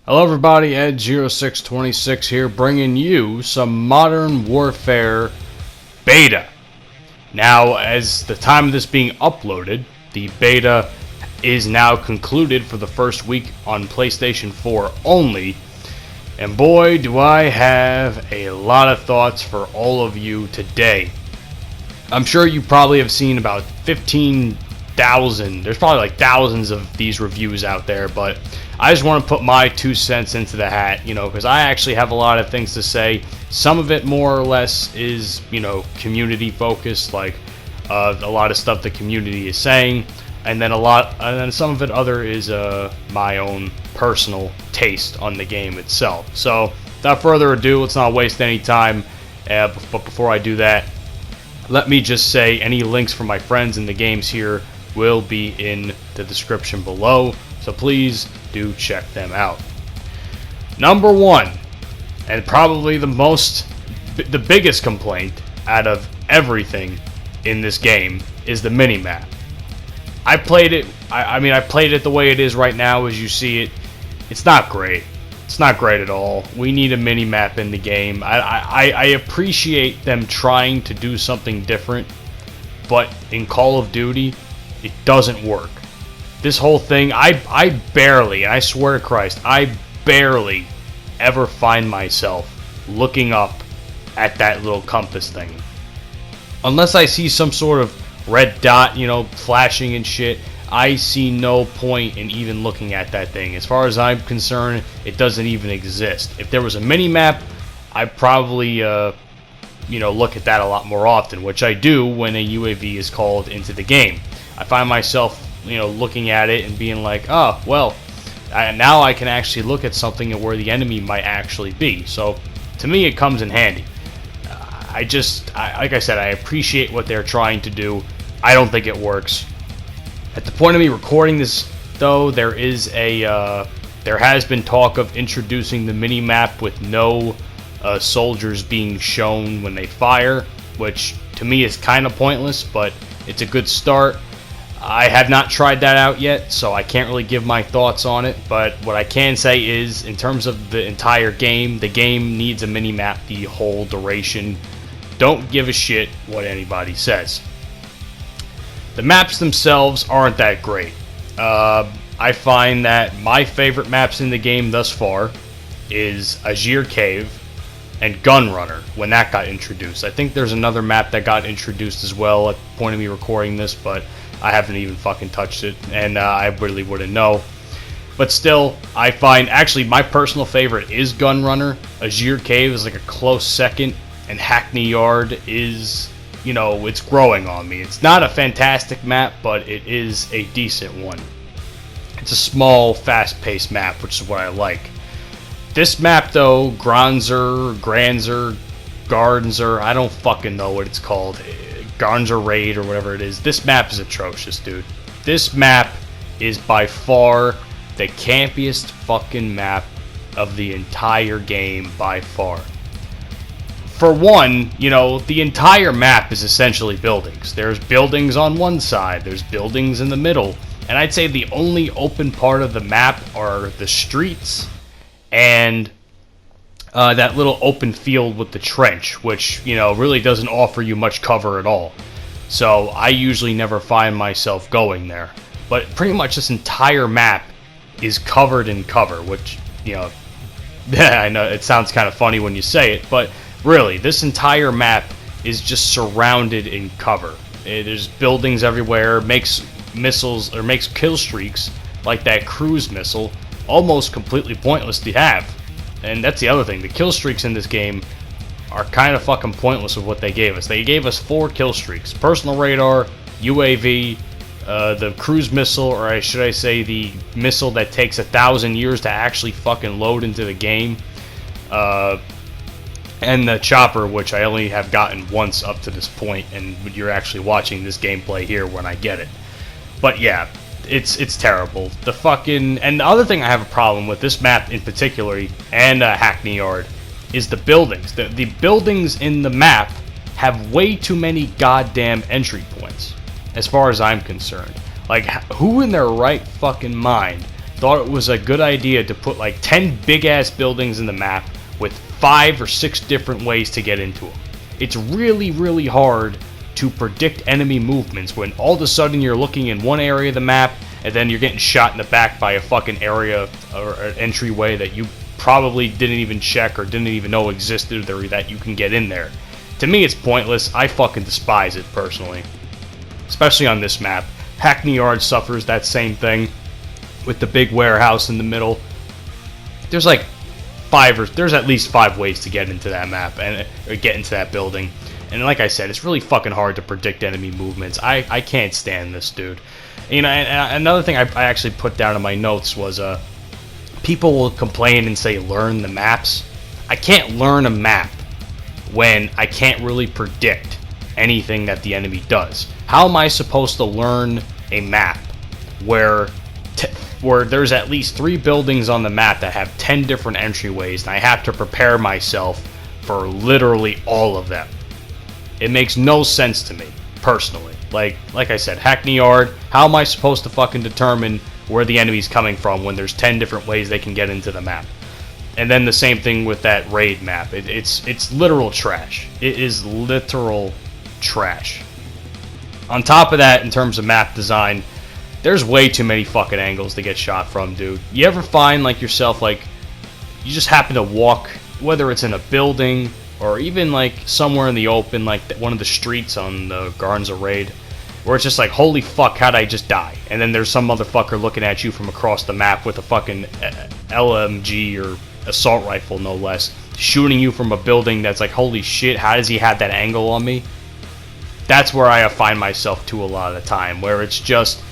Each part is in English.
Hello everybody, Edge0626 here, bringing you some Modern Warfare beta. Now, as the time of this being uploaded, the beta is now concluded for the first week on PlayStation 4 only. And boy, do I have a lot of thoughts for all of you today. I'm sure you probably have seen about 15,000, there's probably like thousands of these reviews out there, but I just want to put my 2 cents into the hat, because I actually have a lot of things to say. Some of it more or less is, community focused, like a lot of stuff the community is saying, and then some of it other is my own personal taste on the game itself. So, without further ado, let's not waste any time. But before I do that, let me just say any links for my friends in the games here will be in the description below. So please do check them out. Number one, and probably the biggest complaint out of everything in this game, is the minimap. I played it. I played it the way it is right now, as you see it. It's not great. It's not great at all. We need a minimap in the game. I appreciate them trying to do something different, but in Call of Duty, it doesn't work. This whole thing, I barely, and I swear to Christ, I barely ever find myself looking up at that little compass thing. Unless I see some sort of red dot, flashing and shit, I see no point in even looking at that thing. As far as I'm concerned, it doesn't even exist. If there was a mini-map, I'd probably, look at that a lot more often, which I do when a UAV is called into the game. I find myself looking at it and being like, oh, well, now I can actually look at something and where the enemy might actually be. So, to me, it comes in handy. Like I said, I appreciate what they're trying to do. I don't think it works. At the point of me recording this, though, there has been talk of introducing the mini-map with no soldiers being shown when they fire, which to me is kind of pointless, but it's a good start. I have not tried that out yet, so I can't really give my thoughts on it, but what I can say is, in terms of the entire game, the game needs a mini-map the whole duration. Don't give a shit what anybody says. The maps themselves aren't that great. I find that my favorite maps in the game thus far is Azir Cave and Gunrunner, when that got introduced. I think there's another map that got introduced as well at the point of me recording this, but I haven't even fucking touched it, and I really wouldn't know. But still, I find, actually, my personal favorite is Gunrunner. Azir Cave is like a close second, and Hackney Yard is, it's growing on me. It's not a fantastic map, but it is a decent one. It's a small, fast-paced map, which is what I like. This map, though, Granzer, I don't fucking know what it's called. Garnzer Raid or whatever it is. This map is atrocious, dude. This map is by far the campiest fucking map of the entire game by far. For one, the entire map is essentially buildings. There's buildings on one side, there's buildings in the middle, and I'd say the only open part of the map are the streets and that little open field with the trench, which, really doesn't offer you much cover at all. So I usually never find myself going there. But pretty much this entire map is covered in cover, which, I know it sounds kind of funny when you say it, but really, this entire map is just surrounded in cover. There's buildings everywhere, makes missiles, or makes kill streaks, like that cruise missile, almost completely pointless to have. And that's the other thing. The kill streaks in this game are kind of fucking pointless with what they gave us. They gave us 4 kill streaks. Personal radar, UAV, the cruise missile, or should I say the missile that takes 1,000 years to actually fucking load into the game, and the chopper, which I only have gotten once up to this point, and you're actually watching this gameplay here when I get it. But yeah, it's terrible. And the other thing I have a problem with this map in particular, and Hackney Yard, is the buildings. The buildings in the map have way too many goddamn entry points, as far as I'm concerned. Like, who in their right fucking mind thought it was a good idea to put like 10 big-ass buildings in the map with 5 or 6 different ways to get into them. It's really, really hard to predict enemy movements when all of a sudden you're looking in one area of the map and then you're getting shot in the back by a fucking area or an entryway that you probably didn't even check or didn't even know existed or that you can get in there. To me, it's pointless. I fucking despise it personally. Especially on this map. Hackney Yard suffers that same thing with the big warehouse in the middle. There's like there's at least 5 ways to get into that map or get into that building. And like I said, it's really fucking hard to predict enemy movements. I can't stand this, dude. You know, and another thing I actually put down in my notes was people will complain and say learn the maps. I can't learn a map when I can't really predict anything that the enemy does. How am I supposed to learn a map where there's at least 3 buildings on the map that have 10 different entryways and I have to prepare myself for literally all of them? It makes no sense to me, personally. Like I said, Hackney Yard, how am I supposed to fucking determine where the enemy's coming from when there's 10 different ways they can get into the map? And then the same thing with that raid map. It's literal trash. It is literal trash. On top of that, in terms of map design, there's way too many fucking angles to get shot from, dude. You ever find, like, yourself, like, you just happen to walk, whether it's in a building or even, like, somewhere in the open, like one of the streets on the Garnza raid, where it's just like, holy fuck, how'd I just die? And then there's some motherfucker looking at you from across the map with a fucking LMG or assault rifle, no less, shooting you from a building that's like, holy shit, how does he have that angle on me? That's where I find myself to a lot of the time, where it's just,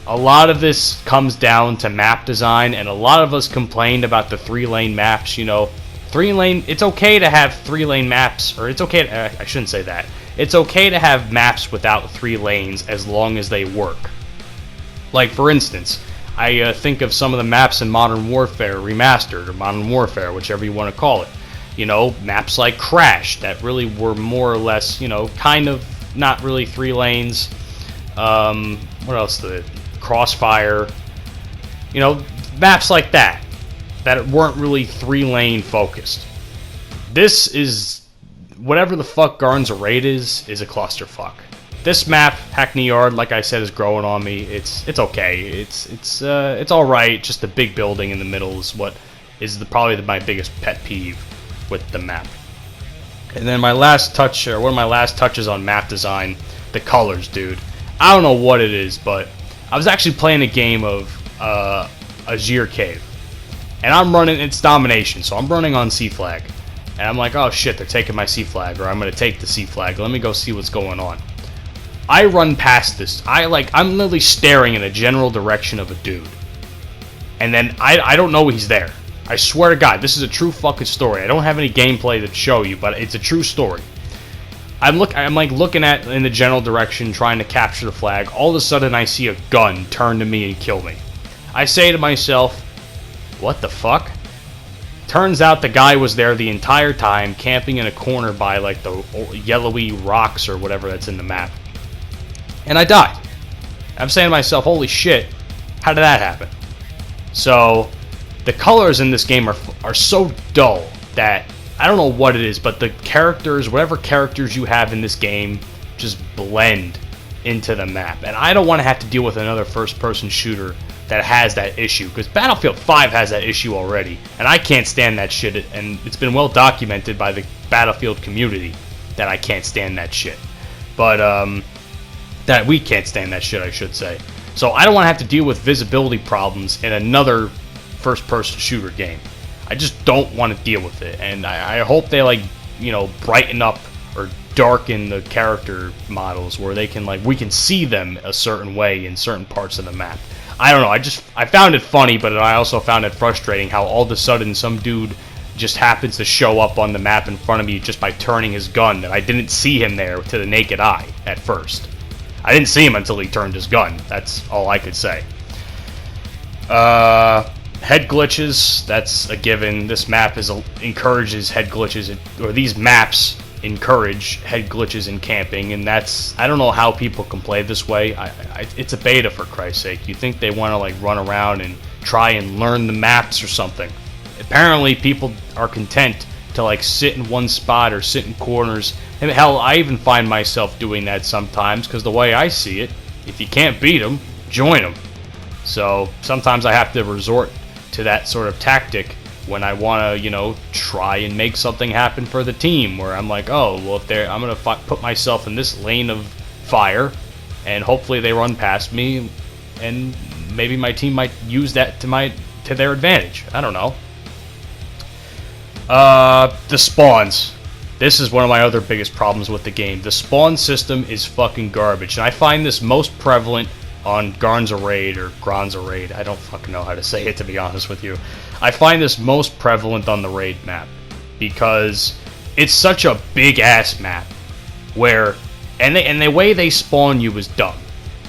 a lot of this comes down to map design, and a lot of us complained about the 3-lane maps, you know. 3-lane, it's okay to have 3-lane maps, or it's okay to, I shouldn't say that. It's okay to have maps without 3 lanes as long as they work. Like, for instance, I think of some of the maps in Modern Warfare Remastered, or Modern Warfare, whichever you want to call it. You know, maps like Crash, that really were more or less, you know, kind of not really 3 lanes. What else? Crossfire. You know, maps like that weren't really 3-lane focused. This is, whatever the fuck Garnza raid is a clusterfuck. This map, Hackney Yard, like I said, is growing on me. It's okay. It's all right. Just the big building in the middle is what is probably my biggest pet peeve with the map. And then my last touch, or one of my last touches on map design, the colors, dude. I don't know what it is, but I was actually playing a game of Azir Cave, and I'm running, it's domination, so I'm running on C flag. And I'm like, oh shit, they're taking my C flag, or I'm gonna take the C flag. Let me go see what's going on. I run past this. I'm literally staring in a general direction of a dude. And then I don't know he's there. I swear to God, this is a true fucking story. I don't have any gameplay to show you, but it's a true story. I'm like looking at in the general direction, trying to capture the flag. All of a sudden, I see a gun turn to me and kill me. I say to myself, what the fuck? Turns out the guy was there the entire time, camping in a corner by like the yellowy rocks or whatever that's in the map. And I died. I'm saying to myself, holy shit, how did that happen? So, the colors in this game are so dull that I don't know what it is, but the characters, whatever characters you have in this game, just blend into the map. And I don't want to have to deal with another first-person shooter that has that issue, because Battlefield 5 has that issue already, and I can't stand that shit, and it's been well documented by the Battlefield community that I can't stand that shit. But, that we can't stand that shit, I should say. So I don't want to have to deal with visibility problems in another first-person shooter game. I just don't want to deal with it, and I hope they, like, you know, brighten up or darken the character models where they can, like, we can see them a certain way in certain parts of the map. I don't know, I found it funny, but I also found it frustrating how all of a sudden some dude just happens to show up on the map in front of me just by turning his gun, that I didn't see him there to the naked eye at first. I didn't see him until he turned his gun. That's all I could say. Head glitches, that's a given. This map encourages head glitches, or these maps encourage head glitches in camping, and that's, I don't know how people can play this way. It's a beta, for Christ's sake. You think they want to like run around and try and learn the maps or something. Apparently, people are content to like sit in one spot or sit in corners. And hell, I even find myself doing that sometimes, because the way I see it, if you can't beat them, join them. So sometimes I have to resort to that sort of tactic when I want to, try and make something happen for the team, where I'm like, oh, well, I'm going to put myself in this lane of fire, and hopefully they run past me, and maybe my team might use that to their advantage. I don't know. The spawns. This is one of my other biggest problems with the game. The spawn system is fucking garbage, and I find this most prevalent on Garn's Raid or Gron's Raid. I don't fucking know how to say it, to be honest with you. I find this most prevalent on the Raid map because it's such a big ass map where and the way they spawn you is dumb.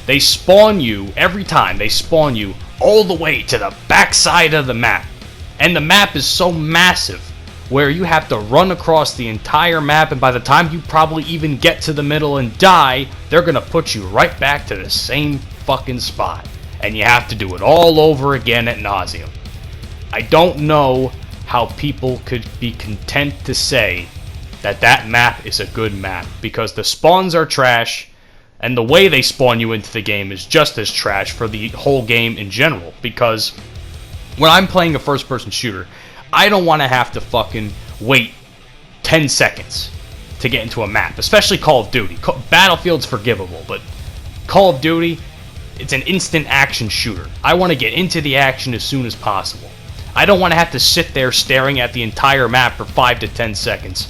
They spawn you every time. They spawn you all the way to the backside of the map, and the map is so massive where you have to run across the entire map, and by the time you probably even get to the middle and die, they're gonna put you right back to the same fucking spot, and you have to do it all over again at nauseum. I don't know how people could be content to say that that map is a good map, because the spawns are trash, and the way they spawn you into the game is just as trash for the whole game in general, because when I'm playing a first-person shooter, I don't want to have to fucking wait 10 seconds to get into a map, especially Call of Duty. Battlefield's forgivable, but Call of Duty, it's an instant action shooter. I want to get into the action as soon as possible. I don't want to have to sit there staring at the entire map for 5 to 10 seconds,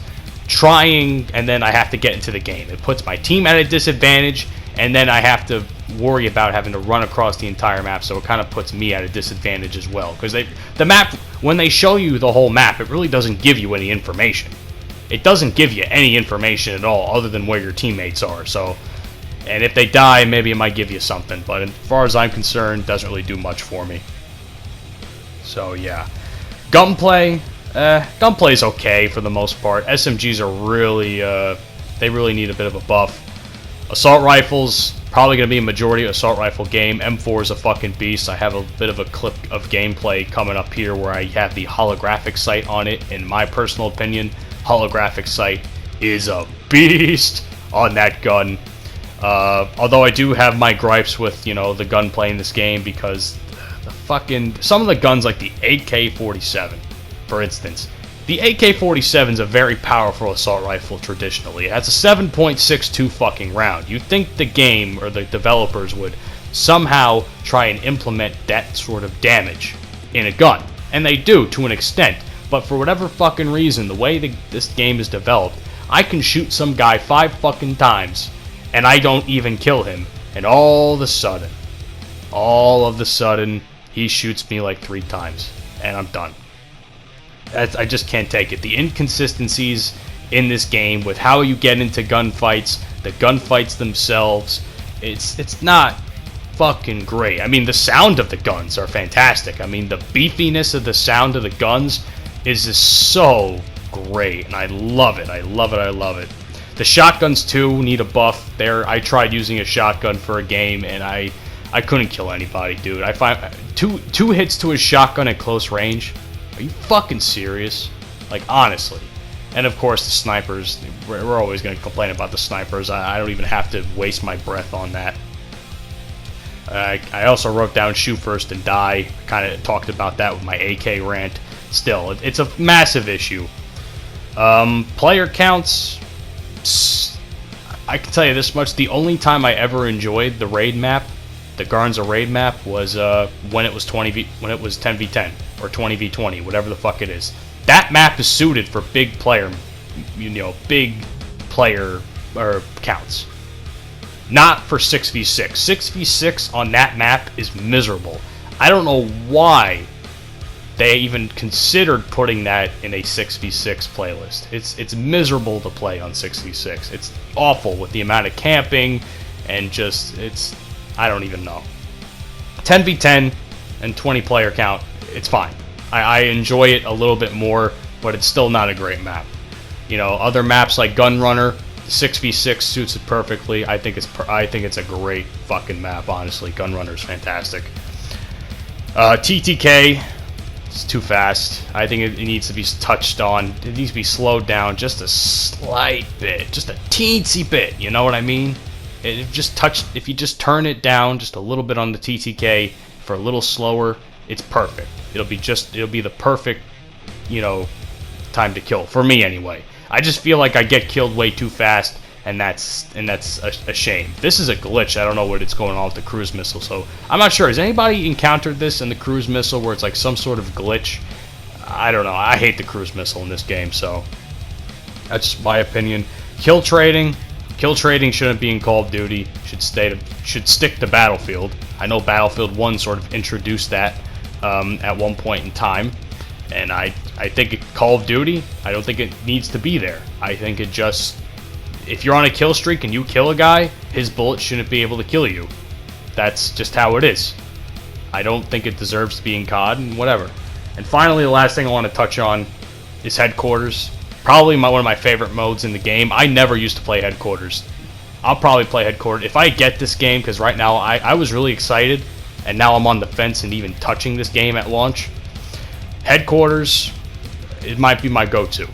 trying, and then I have to get into the game. It puts my team at a disadvantage, and then I have to worry about having to run across the entire map, so it kind of puts me at a disadvantage as well. Because the map, when they show you the whole map, it really doesn't give you any information. It doesn't give you any information at all, other than where your teammates are. So, and if they die, maybe it might give you something, but as far as I'm concerned, it doesn't really do much for me. So yeah. Gunplay is okay for the most part. SMGs are really, they really need a bit of a buff. Assault rifles, probably going to be a majority assault rifle game. M4 is a fucking beast. I have a bit of a clip of gameplay coming up here where I have the holographic sight on it. In my personal opinion, holographic sight is a beast on that gun. Although I do have my gripes with, the gunplay in this game, because some of the guns, like the AK-47, for instance. The AK-47 is a very powerful assault rifle traditionally. It has a 7.62 fucking round. You'd think the game or the developers would somehow try and implement that sort of damage in a gun. And they do, to an extent. But for whatever fucking reason, the way this game is developed, I can shoot some guy 5 fucking times, and I don't even kill him. And all of a sudden, he shoots me like 3 times. And I'm done. I just can't take it. The inconsistencies in this game with how you get into gunfights, the gunfights themselves, it's not fucking great. I mean, the sound of the guns are fantastic. I mean, the beefiness of the sound of the guns is just so great, and I love it. I love it. The shotguns too need a buff. I tried using a shotgun for a game, and I couldn't kill anybody, dude. I find two hits to a shotgun at close range. Are you fucking serious? Like, honestly. And of course, the snipers. We're always going to complain about the snipers. I don't even have to waste my breath on that. I also wrote down shoot first and die. Kind of talked about that with my AK rant. Still, it's a massive issue. Player counts. I can tell you this much. The only time I ever enjoyed the raid map, the Garn's raid map, was when it was 10v10 or 20v20, whatever the fuck it is. That map is suited for big player counts. Not for 6v6. 6v6 on that map is miserable. I don't know why they even considered putting that in a 6v6 playlist. It's miserable to play on 6v6. It's awful with the amount of camping and just, I don't even know. 10v10 and 20 player count, it's fine. I enjoy it a little bit more, but it's still not a great map. Other maps like Gunrunner, 6v6 suits it perfectly. I think it's a great fucking map, honestly. Gunrunner's fantastic. TTK, it's too fast. I think it needs to be touched on. It needs to be slowed down just a slight bit, just a teensy bit. You know what I mean? If you just turn it down just a little bit on the TTK for a little slower, it's perfect. It'll be the perfect, time to kill for me anyway. I just feel like I get killed way too fast, and that's a shame. This is a glitch. I don't know what's going on with the cruise missile, so I'm not sure. Has anybody encountered this in the cruise missile where it's like some sort of glitch? I don't know. I hate the cruise missile in this game, so that's my opinion. Kill trading shouldn't be in Call of Duty. Should stick to Battlefield. I know Battlefield 1 sort of introduced that at one point in time, and I think Call of Duty, I don't think it needs to be there. I think it just, if you're on a kill streak and you kill a guy, his bullet shouldn't be able to kill you. That's just how it is. I don't think it deserves to be in COD, and whatever. And finally, the last thing I want to touch on is Headquarters. Probably one of my favorite modes in the game. I never used to play Headquarters. I'll probably play Headquarters if I get this game, because right now I was really excited, and now I'm on the fence and even touching this game at launch. Headquarters, it might be my go-to.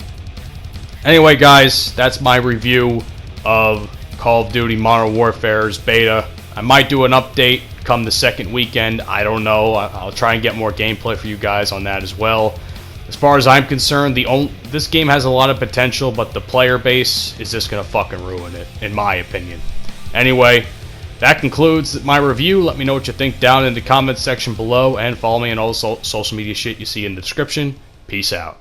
Anyway, guys, that's my review of Call of Duty Modern Warfare's beta. I might do an update come the second weekend. I don't know. I'll try and get more gameplay for you guys on that as well. As far as I'm concerned, this game has a lot of potential, but the player base is just going to fucking ruin it, in my opinion. Anyway, that concludes my review. Let me know what you think down in the comments section below, and follow me on all the social media shit you see in the description. Peace out.